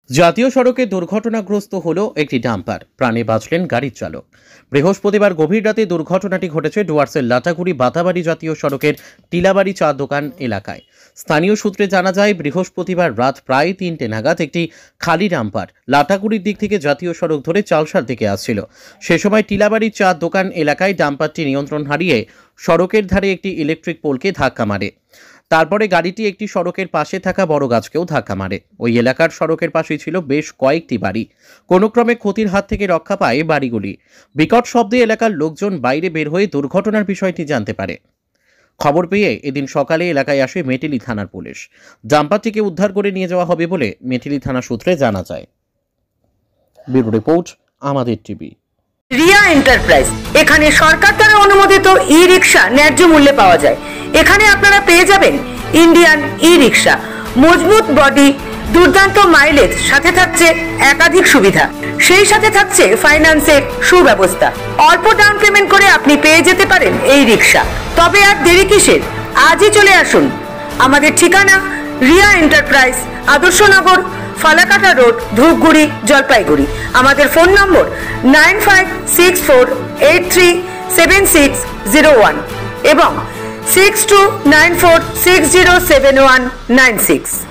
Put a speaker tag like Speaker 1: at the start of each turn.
Speaker 1: জাতীয় সড়কে দুর্ঘটনাগ্রস্ত হলো একটি ডাম্পার, প্রাণে বাঁচলেন গাড়ির চালক। বৃহস্পতিবার গভীর রাতে দুর্ঘটনাটি ঘটেছে ডুয়ার্সের লাটাগুড়ি বাতাবাড়ি জাতীয় সড়কের টিলাবাড়ি চা দোকান এলাকায়। স্থানীয় সূত্রে জানা যায়, বৃহস্পতিবার রাত প্রায় ৩টে নাগাদ একটি খালি ডাম্পার লাটাগুড়ির দিক থেকে জাতীয় সড়ক ধরে চালসার দিকে আসছিল। সে সময় টিলাবাড়ি চা দোকান এলাকায় ডাম্পারটি নিয়ন্ত্রণ হারিয়ে সড়কের ধারে একটি ইলেকট্রিক পোলকে ধাক্কা মারে। তারপরে গাড়িটি একটি সড়কের পাশে থাকা বড় গাছকেও ধাক্কা মারে। ওই এলাকার সড়কের পাশেই ছিল বেশ কয়েকটি বাড়ি। কোনো ক্রমে ক্ষতির হাত থেকে রক্ষা পায় বাড়িগুলি। বিকট শব্দে এলাকার লোকজন বাইরে বের হয়ে দুর্ঘটনার বিষয়টি জানতে পারে। খবর পেয়ে এদিন সকালে এলাকায় আসে মেটেলি থানার পুলিশ। ডাম্পারটিকে উদ্ধার করে নিয়ে যাওয়া হবে বলে মেটেলি থানা সূত্রে জানা যায়। ব্যুরো রিপোর্ট, আমাদের টিভি।
Speaker 2: রিয়া এন্টারপ্রাইজ, এখানে সরকার দ্বারা অনুমোদিত ই রিক্সা ন্যায্য মূল্যে পাওয়া যায়। এখানে আপনারা পেয়ে যাবেন ইন্ডিয়ান ই রিক্সা, মজবুত বডি, দুর্দান্ত মাইলেজ, সাথে থাকছে একাধিক সুবিধা। সেই সাথে থাকছে ফাইন্যান্সের সুব্যবস্থা। অল্প ডাউন পেমেন্ট করে আপনি পেয়ে যেতে পারেন এই রিক্সা। তবে আর দেরি কিসের? আজই চলে আসুন। আমাদের ঠিকানা রিয়া এন্টারপ্রাইজ, আদর্শনগর, ফালাকাটা রোড, ধূপগুড়ি, জলপাইগুড়ি। আমাদের ফোন নম্বর 9564837601 এবং 6294607196।